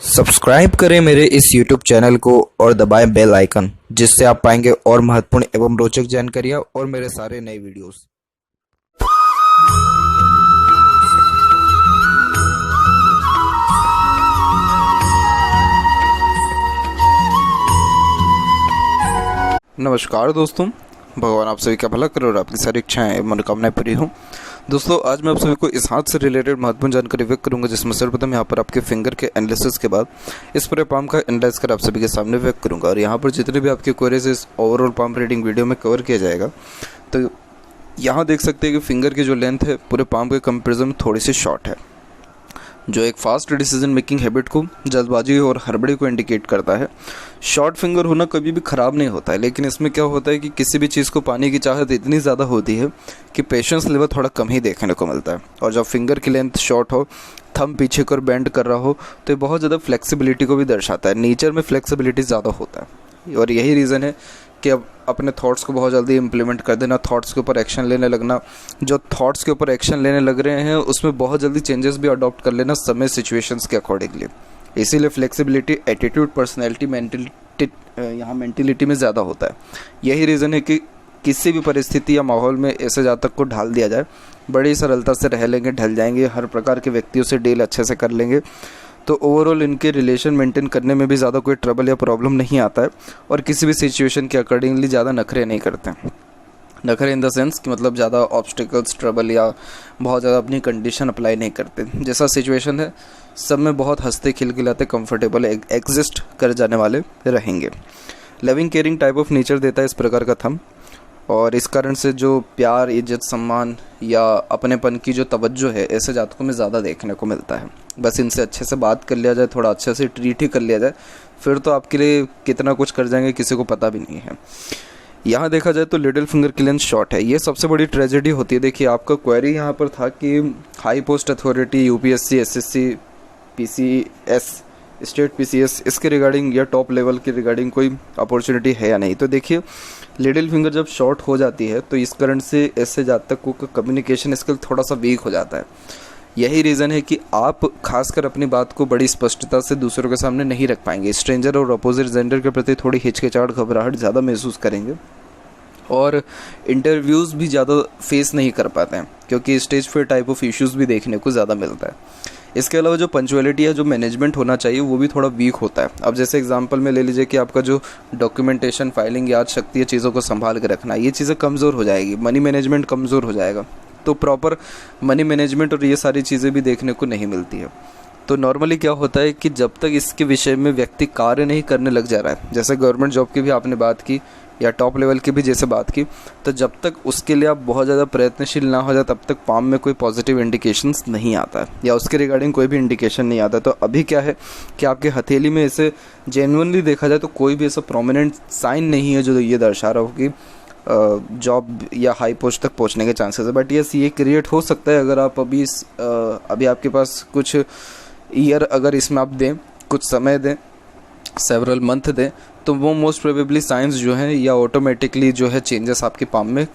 Subscribe करें मेरे इस YouTube चैनल को और दबाएं बेल आइकन, जिससे आप पाएंगे और महत्वपूर्ण एवं रोचक जानकारियां और मेरे सारे नए वीडियोस। नमस्कार दोस्तों, भगवान आप सभी का भला करे और आपकी सारी इच्छाएं एवं मनोकामनाएं पूरी हों। दोस्तों, आज मैं आप सभी को इस हाथ से रिलेटेड महत्वपूर्ण जानकारी व्यक्त करूंगा, जिसमें सर्वप्रथम यहाँ पर आपके फिंगर के एनालिसिस के बाद इस पूरे पाम का एनालाइज कर आप सभी के सामने व्यक्त करूंगा। और यहाँ पर जितने भी आपके क्वेरीज इस ओवरऑल पाम रीडिंग वीडियो में कवर किया जाएगा। तो यहाँ देख सकते हैं कि फिंगर की जो लेंथ है पूरे पाम के कंपेरिजन में थोड़ी सी शॉर्ट है, जो एक फास्ट डिसीजन मेकिंग हैबिट को, जल्दबाजी और हड़बड़ी को इंडिकेट करता है। शॉर्ट फिंगर होना कभी भी ख़राब नहीं होता है, लेकिन इसमें क्या होता है कि किसी भी चीज़ को पाने की चाहत इतनी ज़्यादा होती है कि पेशेंस लेवल थोड़ा कम ही देखने को मिलता है। और जब फिंगर की लेंथ शॉर्ट हो, थंब पीछे कर बेंड कर रहा हो, तो ये बहुत ज़्यादा फ्लेक्सिबिलिटी को भी दर्शाता है। नेचर में फ्लेक्सिबिलिटी ज़्यादा होता है और यही रीज़न है कि अब अपने थॉट्स को बहुत जल्दी इम्प्लीमेंट कर देना, थॉट्स के ऊपर एक्शन लेने लगना। जो थॉट्स के ऊपर एक्शन लेने लग रहे हैं उसमें बहुत जल्दी चेंजेस भी अडॉप्ट कर लेना समय सिचुएशंस के अकॉर्डिंगली। इसीलिए फ्लेक्सिबिलिटी, एटीट्यूड, पर्सनैलिटी, मेंटिलिटी में ज़्यादा होता है। यही रीज़न है कि किसी भी परिस्थिति या माहौल में ऐसे जातक को ढाल दिया जाए, बड़ी सरलता से रह लेंगे, ढल जाएंगे, हर प्रकार के व्यक्तियों से डील अच्छे से कर लेंगे। तो ओवरऑल इनके रिलेशन मेंटेन करने में भी ज़्यादा कोई ट्रबल या प्रॉब्लम नहीं आता है और किसी भी सिचुएशन के अकॉर्डिंगली ज़्यादा नखरे नहीं करते हैं। नखरे इन द सेंस कि मतलब ज़्यादा ऑब्स्टिकल्स, ट्रबल या बहुत ज़्यादा अपनी कंडीशन अप्लाई नहीं करते। जैसा सिचुएशन है सब में बहुत हंसते खिलखिलाते कंफर्टेबल एग्जिस्ट कर जाने वाले रहेंगे। Loving caring type of nature देता है इस प्रकार का थंब, और इस कारण से जो प्यार, इज्जत, सम्मान या अपनेपन की जो तवज्जो है ऐसे जातकों में ज़्यादा देखने को मिलता है। बस इनसे अच्छे से बात कर लिया जाए, थोड़ा अच्छे से ट्रीट ही कर लिया जाए, फिर तो आपके लिए कितना कुछ कर जाएंगे किसी को पता भी नहीं है। यहाँ देखा जाए तो लिटिल फिंगर की लेंथ शॉर्ट है, ये सबसे बड़ी ट्रेजेडी होती है। देखिए, आपका क्वेरी यहाँ पर था कि high post authority, UPSC, SSC, PCS, state PCS, इसके रिगार्डिंग या टॉप लेवल के रिगार्डिंग कोई अपॉर्चुनिटी है या नहीं। तो देखिए, लिटिल फिंगर जब शॉर्ट हो जाती है तो इस कारण से ऐसे जातकों का कम्युनिकेशन स्किल थोड़ा सा वीक हो जाता है। यही रीज़न है कि आप खासकर अपनी बात को बड़ी स्पष्टता से दूसरों के सामने नहीं रख पाएंगे। स्ट्रेंजर और अपोजिट जेंडर के प्रति थोड़ी हिचकिचाहट, घबराहट ज़्यादा महसूस करेंगे और इंटरव्यूज़ भी ज़्यादा फेस नहीं कर पाते हैं, क्योंकि stage fair type of issues भी देखने को ज़्यादा मिलता है। इसके अलावा जो पंचुअलिटी है, जो मैनेजमेंट होना चाहिए, वो भी थोड़ा वीक होता है। अब जैसे एग्जांपल में ले लीजिए कि आपका जो डॉक्यूमेंटेशन, फाइलिंग, याद शक्ति है, चीज़ों को संभाल के रखना, ये चीज़ें कमज़ोर हो जाएगी। मनी मैनेजमेंट कमज़ोर हो जाएगा, तो प्रॉपर मनी मैनेजमेंट और ये सारी चीज़ें भी देखने को नहीं मिलती है। तो नॉर्मली क्या होता है कि जब तक इसके विषय में व्यक्ति कार्य नहीं करने लग जा रहा है, जैसे गवर्नमेंट जॉब की भी आपने बात की या टॉप लेवल की भी जैसे बात की, तो जब तक उसके लिए आप बहुत ज़्यादा प्रयत्नशील ना हो जाए तब तक पाम में कोई पॉजिटिव इंडिकेशंस नहीं आता है या उसके रिगार्डिंग कोई भी इंडिकेशन नहीं आता। तो अभी क्या है कि आपके हथेली में ऐसे जेन्युइनली देखा जाए तो कोई भी ऐसा प्रोमिनेंट साइन नहीं है जो ये दर्शा रहा हो कि जॉब या हाई पोस्ट तक पहुंचने के चांसेस है। बट यस, ये क्रिएट हो सकता है अगर आप अभी आपके पास कुछ ईयर अगर इसमें आप दें, कुछ समय दें, सेवरल मंथ दें, तो वो मोस्ट प्रोबेबली साइंस जो हैं या ऑटोमेटिकली जो है चेंजेस आपके पाम में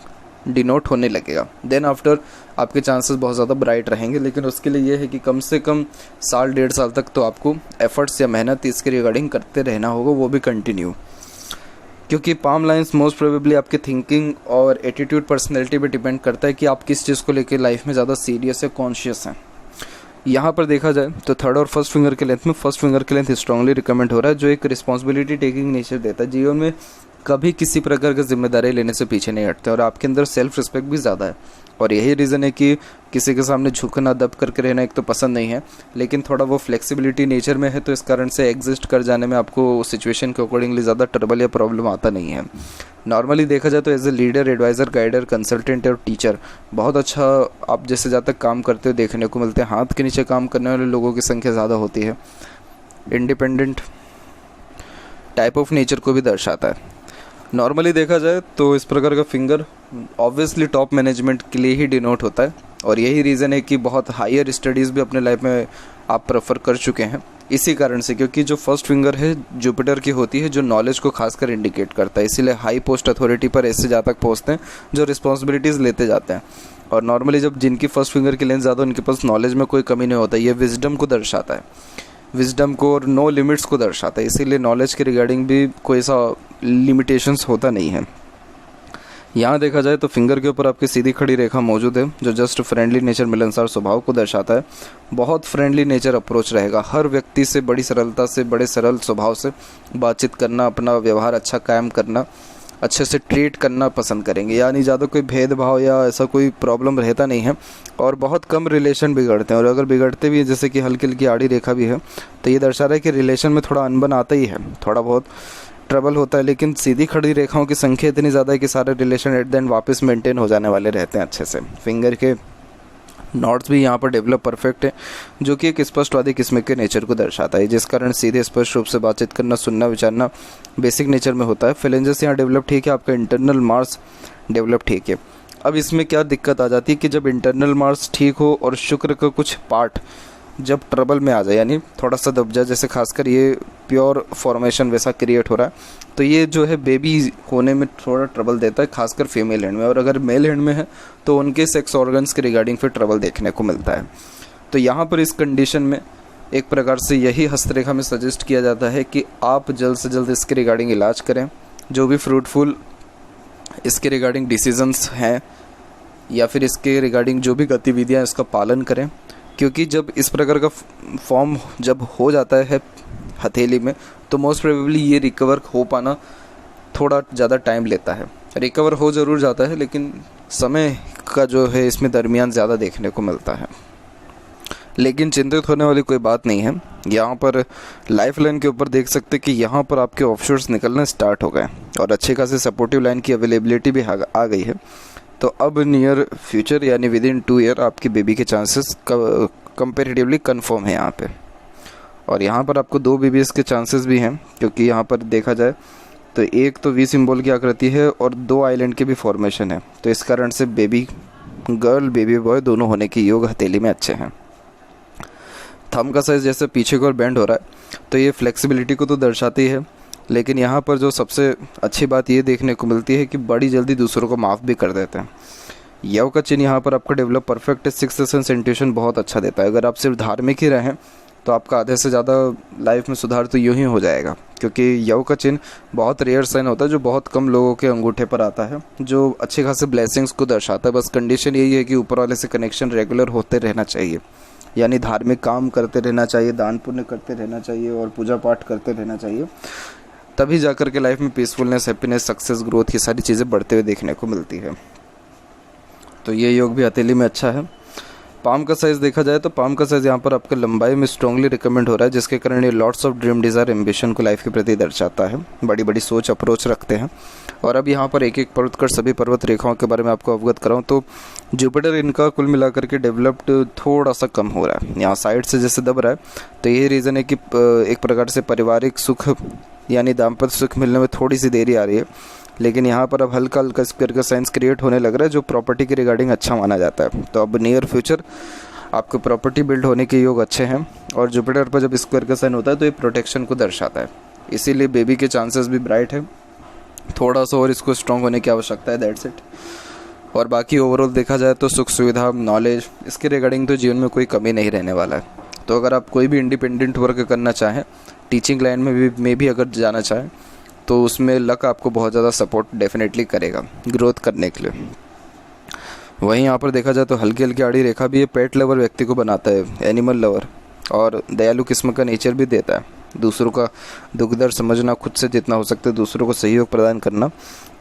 डिनोट होने लगेगा। देन आफ्टर आपके चांसेस बहुत ज़्यादा ब्राइट रहेंगे। लेकिन उसके लिए ये है कि कम से कम साल, 1.5 साल तक तो आपको एफर्ट्स या मेहनत इसके रिगार्डिंग करते रहना होगा, वो भी कंटिन्यू, क्योंकि पाम लाइंस मोस्ट प्रोबेबली आपके थिंकिंग और एटीट्यूड, पर्सनैलिटी पे डिपेंड करता है कि आप किस चीज़ को लेकर लाइफ में ज़्यादा सीरियस या कॉन्शियस हैं। यहाँ पर देखा जाए तो थर्ड और फर्स्ट फिंगर के लेंथ में फर्स्ट फिंगर के लेंथ स्ट्रांगली रिकमेंड हो रहा है, जो एक रिस्पॉन्सिबिलिटी टेकिंग नेचर देता है। जीवन में कभी किसी प्रकार की जिम्मेदारी लेने से पीछे नहीं हटते और आपके अंदर सेल्फ रिस्पेक्ट भी ज़्यादा है। और यही रीज़न है कि किसी के सामने झुकना, दब करके रहना एक तो पसंद नहीं है, लेकिन थोड़ा वो फ्लेक्सिबिलिटी नेचर में है, तो इस कारण से एग्जिस्ट कर जाने में आपको सिचुएशन के अकॉर्डिंगली ज़्यादा ट्रबल या प्रॉब्लम आता नहीं है। नॉर्मली देखा जाए तो as a leader, advisor, guider, consultant और टीचर बहुत अच्छा आप जैसे जहाँ तक काम करते हो देखने को मिलते हैं। हाथ के नीचे काम करने वाले लोगों की संख्या ज़्यादा होती है। इंडिपेंडेंट टाइप ऑफ नेचर को भी दर्शाता है। नॉर्मली देखा जाए तो इस प्रकार का फिंगर ऑब्वियसली टॉप मैनेजमेंट के लिए ही डिनोट होता है और यही रीज़न है कि बहुत हायर स्टडीज़ भी अपने लाइफ में आप प्रेफर कर चुके हैं इसी कारण से, क्योंकि जो फर्स्ट फिंगर है जुपिटर की होती है, जो नॉलेज को खासकर इंडिकेट करता है। इसीलिए हाई पोस्ट अथॉरिटी पर ऐसे जा तक पहुँचते हैं जो रिस्पॉन्सिबिलिटीज़ लेते जाते हैं। और नॉर्मली जब जिनकी फर्स्ट फिंगर की लेंथ ज़्यादा, उनके पास नॉलेज में कोई कमी नहीं होता, ये विजडम को दर्शाता है। विजडम को और नो लिमिट्स को दर्शाता है, इसीलिए नॉलेज के रिगार्डिंग भी कोई ऐसा लिमिटेशंस होता नहीं है। यहाँ देखा जाए तो फिंगर के ऊपर आपकी सीधी खड़ी रेखा मौजूद है जो जस्ट फ्रेंडली नेचर, मिलनसार स्वभाव को दर्शाता है। बहुत फ्रेंडली नेचर अप्रोच रहेगा, हर व्यक्ति से बड़ी सरलता से, बड़े सरल स्वभाव से बातचीत करना, अपना व्यवहार अच्छा कायम करना, अच्छे से ट्रीट करना पसंद करेंगे। यानी ज़्यादा कोई भेदभाव या ऐसा कोई प्रॉब्लम रहता नहीं है और बहुत कम रिलेशन बिगड़ते हैं, और अगर बिगड़ते भी हैं जैसे कि हल्की हल्की आड़ी रेखा भी है तो ये दर्शा रहा है कि रिलेशन में थोड़ा अनबन आता ही है, थोड़ा बहुत ट्रबल होता है। लेकिन सीधी खड़ी रेखाओं की संख्या इतनी ज़्यादा है कि सारे रिलेशन एट द एंड वापस मेंटेन हो जाने वाले रहते हैं अच्छे से। फिंगर के नॉट्स भी यहाँ पर डेवलप परफेक्ट है जो कि एक स्पष्टवादी किस्म के नेचर को दर्शाता है, जिस कारण सीधे स्पष्ट रूप से बातचीत करना, सुनना, विचारना बेसिक नेचर में होता है। फिलेंजेस यहाँ डेवलप ठीक है, आपका इंटरनल मार्स डेवलप ठीक है। अब इसमें क्या दिक्कत आ जाती है कि जब इंटरनल मार्स ठीक हो और शुक्र का कुछ पार्ट जब ट्रबल में आ जाए, यानी थोड़ा सा दब जाए, जैसे खासकर ये प्योर फॉर्मेशन वैसा क्रिएट हो रहा है, तो ये जो है बेबी होने में थोड़ा ट्रबल देता है, खासकर फीमेल हैंड में। और अगर मेल हैंड में है तो उनके सेक्स ऑर्गन्स के रिगार्डिंग फिर ट्रबल देखने को मिलता है। तो यहाँ पर इस कंडीशन में एक प्रकार से यही हस्तरेखा में सजेस्ट किया जाता है कि आप जल्द से जल्द इसके रिगार्डिंग इलाज करें, जो भी फ्रूटफुल इसके रिगार्डिंग डिसीजंस हैं या फिर इसके रिगार्डिंग जो भी गतिविधियाँ इसका पालन करें, क्योंकि जब इस प्रकार का फॉर्म जब हो जाता है हथेली में तो मोस्ट प्रोबेबली ये रिकवर हो पाना थोड़ा ज़्यादा टाइम लेता है। रिकवर हो ज़रूर जाता है लेकिन समय का जो है इसमें दरमियान ज़्यादा देखने को मिलता है। लेकिन चिंतित होने वाली कोई बात नहीं है। यहाँ पर लाइफ लाइन के ऊपर देख सकते कि यहाँ पर आपके ऑफशोर्स निकलना स्टार्ट हो गए और अच्छे खासे सपोर्टिव लाइन की अवेलेबिलिटी भी आ गई है। तो अब नियर फ्यूचर यानी विद इन 2 ईयर आपकी बेबी के चांसेस कंपेरेटिवली कंफर्म है यहाँ पे। और यहाँ पर आपको 2 बेबीज़ के चांसेस भी हैं, क्योंकि यहाँ पर देखा जाए तो एक तो वी सिंबल की आकृति है और 2 आइलैंड के भी फॉर्मेशन है, तो इस कारण से बेबी गर्ल बेबी बॉय दोनों होने के योग हथेली में अच्छे हैं। थंब का साइज़ जैसे पीछे की ओर बेंड हो रहा है तो ये फ्लेक्सिबिलिटी को तो दर्शाती है, लेकिन यहाँ पर जो सबसे अच्छी बात ये देखने को मिलती है कि बड़ी जल्दी दूसरों को माफ़ भी कर देते हैं। यव का चिन्ह यहाँ पर आपका डेवलप परफेक्ट है, सिक्स्थ सेंस इंट्यूशन बहुत अच्छा देता है। अगर आप सिर्फ धार्मिक ही रहें तो आपका आधे से ज़्यादा लाइफ में सुधार तो यूँ ही हो जाएगा, क्योंकि यव का चिन्ह बहुत रेयर साइन होता है जो बहुत कम लोगों के अंगूठे पर आता है, जो अच्छे खासे ब्लेसिंग्स को दर्शाता है। बस कंडीशन यही है कि ऊपर वाले से कनेक्शन रेगुलर होते रहना चाहिए, यानी धार्मिक काम करते रहना चाहिए, दान पुण्य करते रहना चाहिए और पूजा पाठ करते रहना चाहिए, तभी जाकर के लाइफ में पीसफुलनेस, हैप्पीनेस, सक्सेस, ग्रोथ, ये सारी चीज़ें बढ़ते हुए देखने को मिलती है। तो ये योग भी हथेली में अच्छा है। पाम का साइज़ देखा जाए तो पाम का साइज़ यहाँ पर आपका लंबाई में स्ट्रांगली रिकमेंड हो रहा है, जिसके कारण ये lots of dream, desire, ambition को लाइफ के प्रति दर्शाता है। बड़ी बड़ी सोच, अप्रोच रखते हैं। और अब यहाँ पर एक एक पर्वत कर सभी पर्वत रेखाओं के बारे में आपको अवगत कराऊँ तो जुपिटर इनका कुल मिलाकर के डेवलप्ड थोड़ा सा कम हो रहा है, यहाँ साइड से जैसे दब रहा है, तो यही रीज़न है कि एक प्रकार से पारिवारिक सुख यानी दाम्पत्य सुख मिलने में थोड़ी सी देरी आ रही है। लेकिन यहाँ पर अब हल्का हल्का स्क्वायर का साइंस क्रिएट होने लग रहा है, जो प्रॉपर्टी के रिगार्डिंग अच्छा माना जाता है। तो अब नियर फ्यूचर आपको प्रॉपर्टी बिल्ड होने के योग अच्छे हैं, और जुपिटर पर जब स्क्वायर का साइन होता है तो ये प्रोटेक्शन को दर्शाता है, इसीलिए बेबी के चांसेस भी ब्राइट है। थोड़ा सा और इसको स्ट्रॉन्ग होने की आवश्यकता है, दैट्स इट। और बाकी ओवरऑल देखा जाए तो सुख सुविधा, नॉलेज, इसके रिगार्डिंग तो जीवन में कोई कमी नहीं रहने वाला है। तो अगर आप कोई भी इंडिपेंडेंट वर्क करना चाहें, टीचिंग लाइन में भी अगर जाना चाहें, तो उसमें लक आपको बहुत ज़्यादा सपोर्ट डेफिनेटली करेगा ग्रोथ करने के लिए। वहीं यहाँ पर देखा जाए तो हल्की हल्की आड़ी रेखा भी ये पेट लवर व्यक्ति को बनाता है, एनिमल लवर, और दयालु किस्म का नेचर भी देता है। दूसरों का दुख दर्द समझना, खुद से जितना हो सकता है दूसरों को सहयोग प्रदान करना,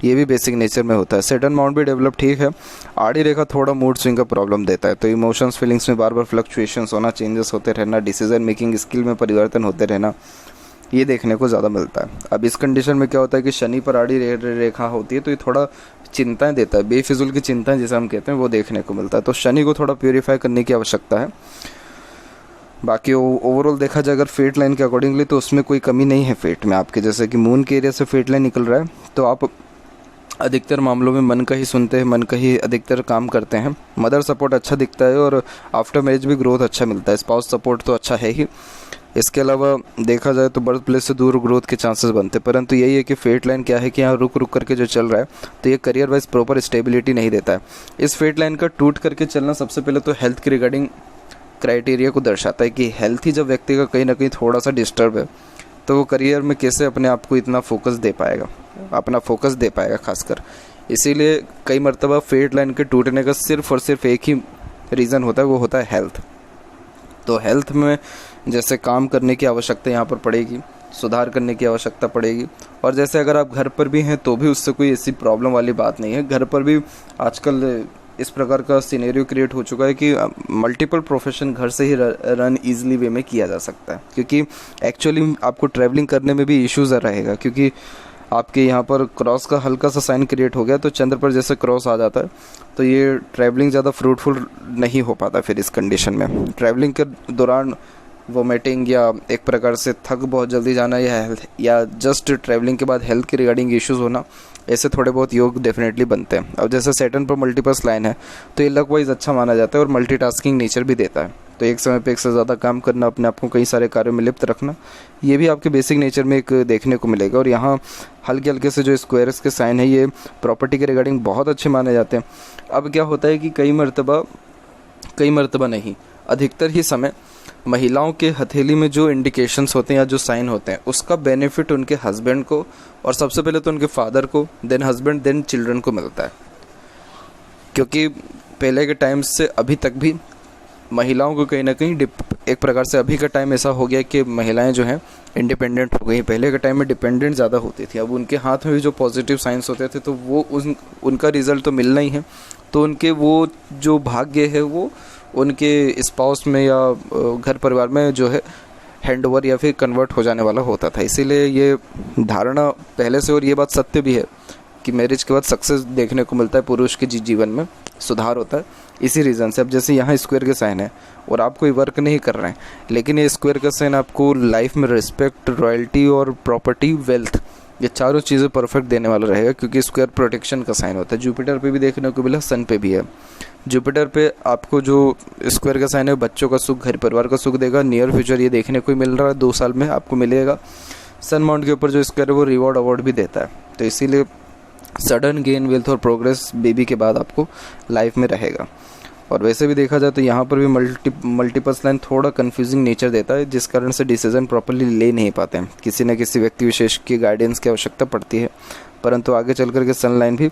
ये भी बेसिक नेचर में होता है। सेटन माउंट भी डेवलप ठीक है। आड़ी रेखा थोड़ा मूड स्विंग का प्रॉब्लम देता है, तो इमोशंस, फीलिंग्स में बार बार फ्लक्चुएशंस होना, चेंजेस होते रहना, डिसीजन मेकिंग स्किल में परिवर्तन होते रहना, ये देखने को ज़्यादा मिलता है। अब इस कंडीशन में क्या होता है कि शनि पर आड़ी रेखा होती है तो ये थोड़ा चिंताएं देता है, बेफिजुल की चिंताएं जिसे हम कहते हैं वो देखने को मिलता है। तो शनि को थोड़ा प्योरीफाई करने की आवश्यकता है। बाकी ओवरऑल देखा जाए अगर फेट लाइन के अकॉर्डिंगली तो उसमें कोई कमी नहीं है फेट में आपके, जैसे कि मून के एरिया से फेट लाइन निकल रहा है तो आप अधिकतर मामलों में मन का ही सुनते हैं, मन का ही अधिकतर काम करते हैं। मदर सपोर्ट अच्छा दिखता है और आफ्टर मैरिज भी ग्रोथ अच्छा मिलता है। स्पाउस सपोर्ट तो अच्छा है ही। इसके अलावा देखा जाए तो बर्थ प्लेस से दूर ग्रोथ के चांसेस बनते हैं, परंतु यही है कि फेट लाइन क्या है कि यहाँ रुक रुक करके जो चल रहा है तो ये करियर वाइज प्रॉपर स्टेबिलिटी नहीं देता है। इस फेट लाइन का टूट करके चलना सबसे पहले तो हेल्थ के रिगार्डिंग क्राइटेरिया को दर्शाता है कि हेल्थ ही जब व्यक्ति का कहीं ना कहीं थोड़ा सा डिस्टर्ब है तो वो करियर में कैसे अपने आप को इतना फोकस दे पाएगा, अपना फोकस दे पाएगा खासकर। इसीलिए कई मरतबा फेट लाइन के टूटने का सिर्फ और सिर्फ एक ही रीज़न होता है, वो होता है हेल्थ। तो हेल्थ में जैसे काम करने की आवश्यकता यहाँ पर पड़ेगी, सुधार करने की आवश्यकता पड़ेगी। और जैसे अगर आप घर पर भी हैं तो भी उससे कोई ऐसी प्रॉब्लम वाली बात नहीं है। घर पर भी आजकल इस प्रकार का सिनेरियो क्रिएट हो चुका है कि मल्टीपल प्रोफेशन घर से ही रन ईजिली वे में किया जा सकता है, क्योंकि एक्चुअली आपको ट्रैवलिंग करने में भी इश्यूज़ रहेगा, क्योंकि आपके यहाँ पर क्रॉस का हल्का सा साइन क्रिएट हो गया तो चंद्र पर जैसे क्रॉस आ जाता है तो ये ट्रैवलिंग ज़्यादा फ्रूटफुल नहीं हो पाता। फिर इस कंडीशन में ट्रैवलिंग के दौरान वोमिटिंग या एक प्रकार से थक बहुत जल्दी जाना या जस्ट ट्रैवलिंग के बाद हेल्थ के रिगार्डिंग इश्यूज़ होना, ऐसे थोड़े बहुत योग डेफिनेटली बनते हैं। अब जैसे सैटर्न पर मल्टीपल्स लाइन है तो ये लक वाइज अच्छा माना जाता है और मल्टीटास्किंग नेचर भी देता है। तो एक समय पे एक से ज़्यादा काम करना, अपने आप को कई सारे कार्यों में लिप्त रखना, ये भी आपके बेसिक नेचर में एक देखने को मिलेगा। और यहाँ हल्के हल्के से जो स्क्वायर्स के साइन है ये प्रॉपर्टी के रिगार्डिंग बहुत अच्छे माने जाते हैं। अब क्या होता है कि कई मरतबा नहीं, अधिकतर ही समय महिलाओं के हथेली में जो इंडिकेशंस होते हैं या जो साइन होते हैं उसका बेनिफिट उनके हस्बैंड को, और सबसे पहले तो उनके फादर को, देन हस्बैंड, देन चिल्ड्रन को मिलता है। क्योंकि पहले के टाइम से अभी तक भी महिलाओं को कहीं ना कहीं एक प्रकार से अभी का टाइम ऐसा हो गया कि महिलाएं जो हैं इंडिपेंडेंट हो गई। पहले के टाइम में डिपेंडेंट ज़्यादा होती थी। अब उनके हाथ में भी जो पॉजिटिव साइंस होते थे तो वो उनका रिज़ल्ट तो मिलना ही है। तो उनके वो जो भाग्य है वो उनके स्पाउस में या घर परिवार में जो है हैंडओवर या फिर कन्वर्ट हो जाने वाला होता था। इसीलिए ये धारणा पहले से, और ये बात सत्य भी है कि मैरिज के बाद सक्सेस देखने को मिलता है, पुरुष के जीवन में सुधार होता है इसी रीज़न से। अब जैसे यहाँ स्क्वायर के साइन है और आप कोई वर्क नहीं कर रहे हैं, लेकिन ये स्क्वायर का साइन आपको लाइफ में रिस्पेक्ट, रॉयल्टी और प्रॉपर्टी, वेल्थ, ये चारों चीज़ें परफेक्ट देने वाला रहेगा, क्योंकि स्क्वायर प्रोटेक्शन का साइन होता है। जुपिटर पे भी देखने को मिला, सन पे भी है। जुपिटर पे आपको जो स्क्वायर का साइन है बच्चों का सुख, घर परिवार का सुख देगा। नियर फ्यूचर ये देखने को मिल रहा है, 2 साल में आपको मिलेगा। सन माउंट के ऊपर जो स्क्वायर है वो रिवॉर्ड अवार्ड भी देता है। तो इसीलिए सडन गेन, वेल्थ और प्रोग्रेस बेबी के बाद आपको लाइफ में रहेगा। और वैसे भी देखा जाए तो यहाँ पर भी मल्टीपल्स लाइन थोड़ा कंफ्यूजिंग नेचर देता है, जिस कारण से डिसीजन प्रॉपर्ली ले नहीं पाते हैं। किसी न किसी व्यक्ति विशेष की गाइडेंस की आवश्यकता पड़ती है। परंतु आगे चल कर के सन लाइन भी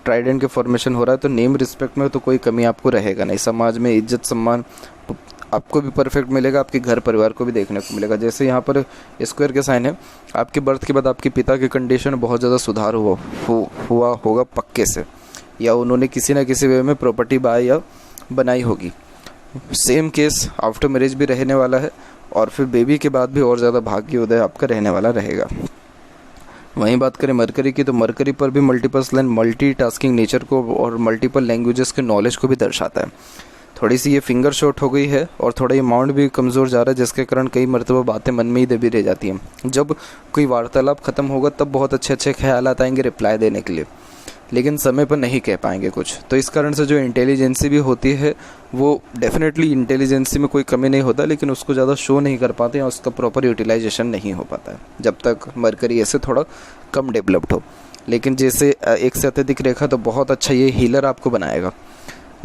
ट्राइडेंट के फॉर्मेशन हो रहा है तो नेम रिस्पेक्ट में तो कोई कमी आपको रहेगा नहीं। समाज में इज्जत सम्मान आपको भी परफेक्ट मिलेगा, आपके घर परिवार को भी देखने को मिलेगा। जैसे यहाँ पर स्क्वायर के साइन है, आपके बर्थ के बाद आपके पिता की कंडीशन बहुत ज़्यादा सुधार हुआ होगा पक्के से, या उन्होंने किसी न किसी वे में प्रॉपर्टी बाय या बनाई होगी। सेम केस आफ्टर मैरिज भी रहने वाला है, और फिर बेबी के बाद भी और ज़्यादा भाग्य उदय आपका रहने वाला रहेगा। वहीं बात करें मरकरी की, तो मरकरी पर भी मल्टीपल्स लाइन मल्टीटास्किंग नेचर को और मल्टीपल लैंग्वेजेस के नॉलेज को भी दर्शाता है। थोड़ी सी ये फिंगर शॉट हो गई है और थोड़ा ये माउंट भी कमज़ोर जा रहा है, जिसके कारण कई मरतबा बातें मन में ही दबी रह जाती हैं। जब कोई वार्तालाप ख़त्म होगा तब बहुत अच्छे अच्छे ख्याल आएंगे रिप्लाई देने के लिए, लेकिन समय पर नहीं कह पाएंगे कुछ। तो इस कारण से जो इंटेलिजेंसी भी होती है वो डेफिनेटली, इंटेलिजेंसी में कोई कमी नहीं होता, लेकिन उसको ज़्यादा शो नहीं कर पाते हैं, उसका प्रॉपर यूटिलाइजेशन नहीं हो पाता है जब तक मरकरी ऐसे थोड़ा कम डेवलप्ड हो। लेकिन जैसे एक से अत्यधिक रेखा तो बहुत अच्छा ये हीलर आपको बनाएगा।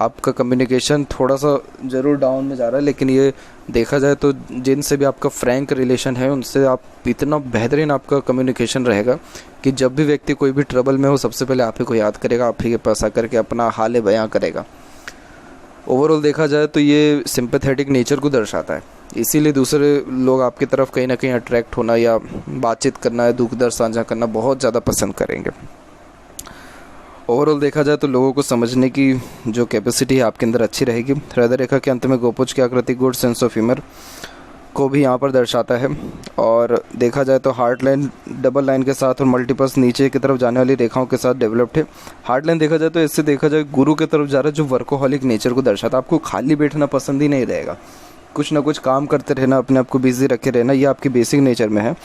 आपका कम्युनिकेशन थोड़ा सा ज़रूर डाउन में जा रहा है, लेकिन ये देखा जाए तो जिनसे भी आपका फ्रैंक रिलेशन है उनसे आप इतना बेहतरीन आपका कम्युनिकेशन रहेगा कि जब भी व्यक्ति कोई भी ट्रबल में हो सबसे पहले आप ही को याद करेगा, आप ही के पास आकर के अपना हाल बयां करेगा। ओवरऑल देखा जाए तो ये सिंपैथेटिक नेचर को दर्शाता है, इसीलिए दूसरे लोग आपकी तरफ कहीं ना कहीं अट्रैक्ट होना या बातचीत करना या दुख दर्द साझा करना बहुत ज़्यादा पसंद करेंगे। ओवरऑल देखा जाए तो लोगों को समझने की जो कैपेसिटी है आपके अंदर अच्छी रहेगी। हृदय रेखा के अंत में गोपुज की आकृति गुड सेंस ऑफ ह्यूमर को भी यहाँ पर दर्शाता है। और देखा जाए तो हार्ट लाइन डबल लाइन के साथ और मल्टीपल्स नीचे की तरफ जाने वाली रेखाओं के साथ डेवलप्ड है। हार्ट लाइन देखा जाए तो इससे देखा जाए गुरु की तरफ जा रहा है, जो वर्कोहॉलिक नेचर को दर्शाता है। आपको खाली बैठना पसंद ही नहीं रहेगा, कुछ ना कुछ काम करते रहना, अपने आप को बिजी रखे रहना, ये आपकी बेसिक नेचर में है।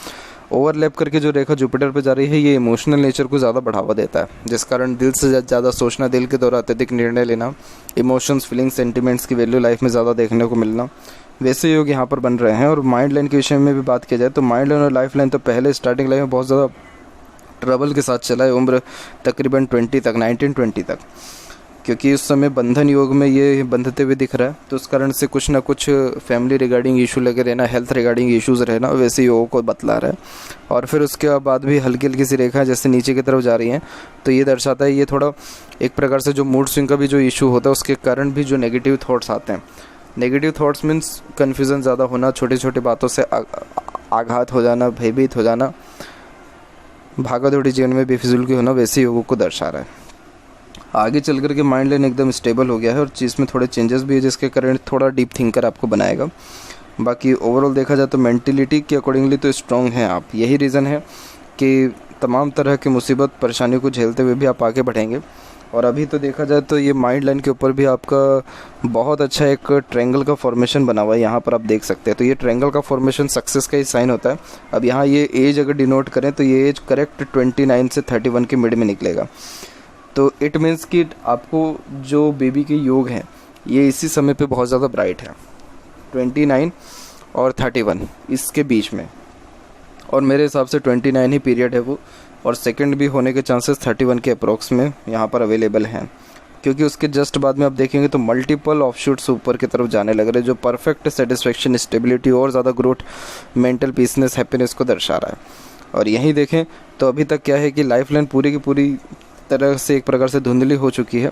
ओवरलैप करके जो रेखा जुपिटर पे जा रही है ये इमोशनल नेचर को ज़्यादा बढ़ावा देता है, जिस कारण दिल से ज़्यादा सोचना, दिल के दौरान अत्यधिक निर्णय लेना, इमोशंस, फीलिंग्स, सेंटिमेंट्स की वैल्यू लाइफ में ज़्यादा देखने को मिलना, वैसे योग यहाँ पर बन रहे हैं। और माइंड लाइन के विषय में भी बात किया जाए तो माइंड लाइन और लाइफ लाइन तो पहले स्टार्टिंग लाइफ में बहुत ज़्यादा ट्रबल के साथ चला है, उम्र तकरीबन 20 तक, 19-20 तक, क्योंकि उस समय बंधन योग में ये बंधते हुए दिख रहा है, तो उस कारण से कुछ ना कुछ फैमिली रिगार्डिंग इशू लगे रहना, हेल्थ रिगार्डिंग इश्यूज़ रहना, वैसे योगों को बतला रहा है। और फिर उसके बाद भी हल्की हल्की सी रेखा जैसे नीचे की तरफ जा रही हैं, तो ये दर्शाता है ये थोड़ा एक प्रकार से जो मूड स्विंग का भी जो इशू होता है उसके कारण भी जो नेगेटिव थॉट्स आते हैं। नेगेटिव थॉट्स मीन्स कन्फ्यूज़न ज़्यादा होना, छोटी छोटी बातों से आघात हो जाना, भयभीत हो जाना, भागा दौड़ी जीवन में बेफिजूल की होना, वैसे योगों को दर्शा रहा है। आगे चल कर के माइंड लाइन एकदम स्टेबल हो गया है और चीज़ में थोड़े चेंजेस भी है जिसके कारण थोड़ा डीप थिंकर आपको बनाएगा। बाकी ओवरऑल देखा जाए तो मेंटलिटी के अकॉर्डिंगली तो स्ट्रॉन्ग हैं आप। यही रीज़न है कि तमाम तरह की मुसीबत परेशानियों को झेलते हुए भी आप आगे बढ़ेंगे। और अभी तो देखा जाए तो ये माइंड लाइन के ऊपर भी आपका बहुत अच्छा एक ट्रायंगल का फॉर्मेशन बना हुआ है, यहाँ पर आप देख सकते हैं। तो ये ट्रायंगल का फॉर्मेशन सक्सेस का ही साइन होता है। अब यहाँ ये एज अगर डिनोट करें तो ये एज करेक्ट 29 से 31 के मिड में निकलेगा। तो इट मीन्स कि आपको जो बेबी के योग हैं ये इसी समय पे बहुत ज़्यादा ब्राइट है, 29 और 31 इसके बीच में। और मेरे हिसाब से 29 ही पीरियड है वो, और सेकंड भी होने के चांसेस 31 के अप्रोक्स में यहाँ पर अवेलेबल हैं, क्योंकि उसके जस्ट बाद में आप देखेंगे तो मल्टीपल ऑफशूट्स ऊपर की तरफ जाने लग रहे हैं जो परफेक्ट सेटिस्फेक्शन, स्टेबिलिटी और ज़्यादा ग्रोथ, मेंटल पीसनेस, हैप्पीनेस को दर्शा रहा है। और यहीं देखें तो अभी तक क्या है कि लाइफ लाइन पूरी की पूरी तरह से एक प्रकार से धुंधली हो चुकी है,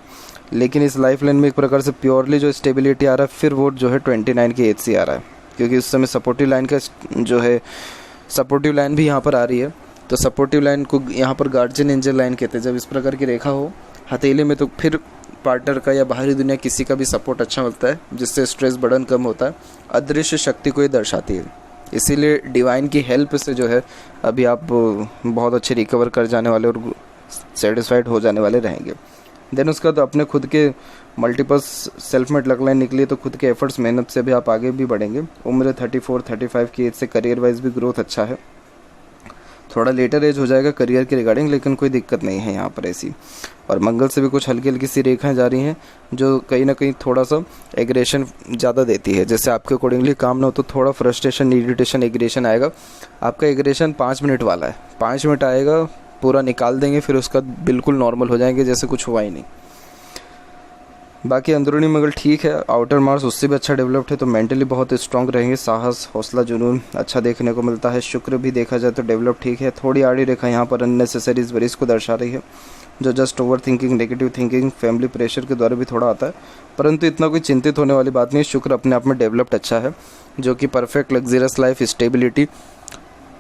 लेकिन इस लाइफ लाइन में एक प्रकार से प्योरली जो स्टेबिलिटी आ रहा है फिर वो जो है 29 की एज से आ रहा है, क्योंकि उस समय सपोर्टिव लाइन का जो है सपोर्टिव लाइन भी यहाँ पर आ रही है। तो सपोर्टिव लाइन को यहाँ पर गार्जियन एंजल लाइन कहते हैं। जब इस प्रकार की रेखा हो हथेली में तो फिर पार्टनर का या बाहरी दुनिया किसी का भी सपोर्ट अच्छा मिलता है, जिससे स्ट्रेस बर्डन कम होता है। अदृश्य शक्ति को ये दर्शाती है, इसीलिए डिवाइन की हेल्प से जो है अभी आप बहुत अच्छे रिकवर कर जाने वाले और सेटिस्फाइड हो जाने वाले रहेंगे। देन उसका तो अपने खुद के multiple self made luck line निकली है, तो खुद के एफर्ट्स, मेहनत से भी आप आगे भी बढ़ेंगे। उम्र 34-35 की एज से करियर वाइज भी ग्रोथ अच्छा है। थोड़ा लेटर एज हो जाएगा करियर के रिगार्डिंग, लेकिन कोई दिक्कत नहीं है यहाँ पर ऐसी। और मंगल से भी कुछ हल्की हल्की सी रेखाएं जा रही हैं जो कहीं ना कहीं थोड़ा सा एग्रेशन ज़्यादा देती है। जैसे आपके अकॉर्डिंगली काम ना हो तो थोड़ा फ्रस्ट्रेशन, इरिटेशन, एग्रेशन आएगा। आपका एग्रेशन 5 मिनट वाला है, 5 मिनट आएगा, पूरा निकाल देंगे, फिर उसका बिल्कुल नॉर्मल हो जाएंगे जैसे कुछ हुआ ही नहीं। बाकी अंदरूनी मंगल ठीक है, आउटर मार्स उससे भी अच्छा डेवलप्ड है, तो मेंटली बहुत स्ट्रांग रहेंगे। साहस, हौसला, जुनून अच्छा देखने को मिलता है। शुक्र भी देखा जाए तो डेवलप ठीक है। थोड़ी आड़ी रेखा यहाँ पर अननेसेसरीज वरीज को दर्शा रही है, जो just over thinking, negative thinking, family pressure के द्वारा भी थोड़ा आता है, परंतु इतना कोई चिंतित होने वाली बात नहीं। शुक्र अपने आप में डेवलप्ड अच्छा है, जो कि परफेक्ट लग्जरियस लाइफ, स्टेबिलिटी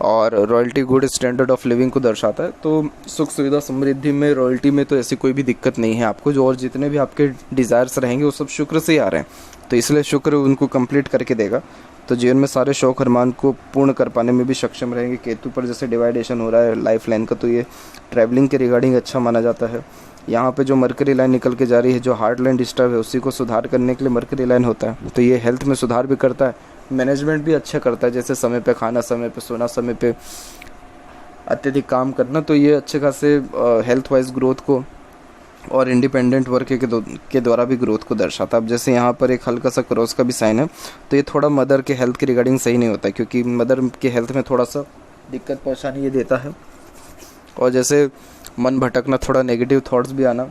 और royalty, good standard of living को दर्शाता है। तो सुख सुविधा समृद्धि में, रॉयल्टी में तो ऐसी कोई भी दिक्कत नहीं है आपको। जो और जितने भी आपके डिज़ायर्स रहेंगे वो सब शुक्र से ही आ रहे हैं, तो इसलिए शुक्र उनको कंप्लीट करके देगा। तो जीवन में सारे शौक अरमान को पूर्ण कर पाने में भी सक्षम रहेंगे। केतु पर जैसे डिवाइडेशन हो रहा है लाइफ लाइन का, तो ये ट्रैवलिंग के रिगार्डिंग अच्छा माना जाता है। यहाँ पे जो मरकरी लाइन निकल के जा रही है, जो हार्ट लाइन डिस्टर्ब है उसी को सुधार करने के लिए मरकरी लाइन होता है, तो ये हेल्थ में सुधार भी करता है, मैनेजमेंट भी अच्छा करता है, जैसे समय पे खाना, समय पे सोना, समय पे अत्यधिक काम करना। तो ये अच्छे खासे हेल्थ वाइज ग्रोथ को और इंडिपेंडेंट वर्क के द्वारा भी ग्रोथ को दर्शाता है। अब जैसे यहाँ पर एक हल्का सा क्रॉस का भी साइन है, तो ये थोड़ा मदर के हेल्थ के रिगार्डिंग सही नहीं होता है, क्योंकि मदर के हेल्थ में थोड़ा सा दिक्कत परेशानी ये देता है। और जैसे मन भटकना, थोड़ा नेगेटिव थॉट्स भी आना,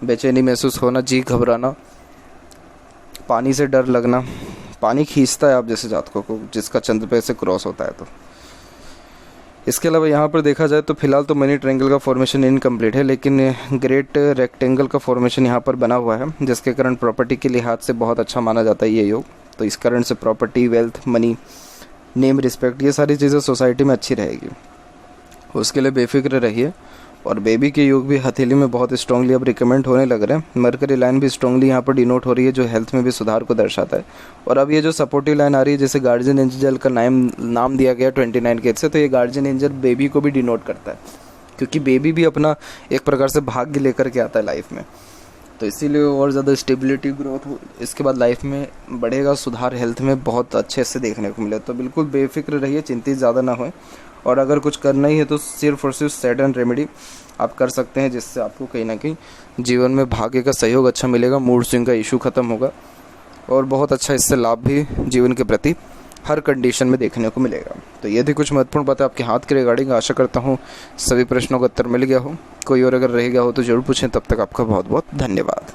बेचैनी महसूस होना, जी घबराना, पानी से डर लगना, पानी खींचता है आप जैसे जातकों को जिसका चंद्र पे से क्रॉस होता है। तो इसके अलावा यहाँ पर देखा जाए तो फिलहाल तो मनी ट्रायंगल का फॉर्मेशन इनकम्प्लीट है, लेकिन ग्रेट रेक्टेंगल का फॉर्मेशन यहाँ पर बना हुआ है, जिसके कारण प्रॉपर्टी के लिहाज से बहुत अच्छा माना जाता है ये योग। तो इस कारण से property, wealth, money, name, respect, ये सारी चीज़ें सोसाइटी में अच्छी रहेगी। उसके लिए बेफिक्र रहिए। और बेबी के योग भी हथेली में बहुत स्ट्रांगली अब रिकमेंड होने लग रहे हैं। मरकरी लाइन भी स्ट्रांगली यहाँ पर डिनोट हो रही है, जो हेल्थ में भी सुधार को दर्शाता है। और अब ये जो सपोर्टिव लाइन आ रही है, जैसे गार्जियन एंजल का नाम दिया गया 29 के एज से, तो ये गार्जियन एंजल बेबी को भी डिनोट करता है, क्योंकि बेबी भी अपना एक प्रकार से भाग्य लेकर के आता है लाइफ में। तो इसीलिए और ज़्यादा स्टेबिलिटी, ग्रोथ इसके बाद लाइफ में बढ़ेगा, सुधार हेल्थ में बहुत अच्छे से देखने को मिले। तो बिल्कुल बेफिक्र रहिए, चिंतित ज़्यादा ना होए। और अगर कुछ करना ही है तो सिर्फ और सिर्फ सैटर्न रेमेडी आप कर सकते हैं, जिससे आपको कहीं ना कहीं जीवन में भाग्य का सहयोग अच्छा मिलेगा, मूड स्विंग का इशू ख़त्म होगा और बहुत अच्छा इससे लाभ भी जीवन के प्रति हर कंडीशन में देखने को मिलेगा। तो ये थी कुछ महत्वपूर्ण बातें आपके हाथ के रिगार्डिंग। आशा करता हूँ सभी प्रश्नों का उत्तर मिल गया हो। कोई और अगर रह गया हो तो ज़रूर पूछें। तब तक आपका बहुत बहुत धन्यवाद।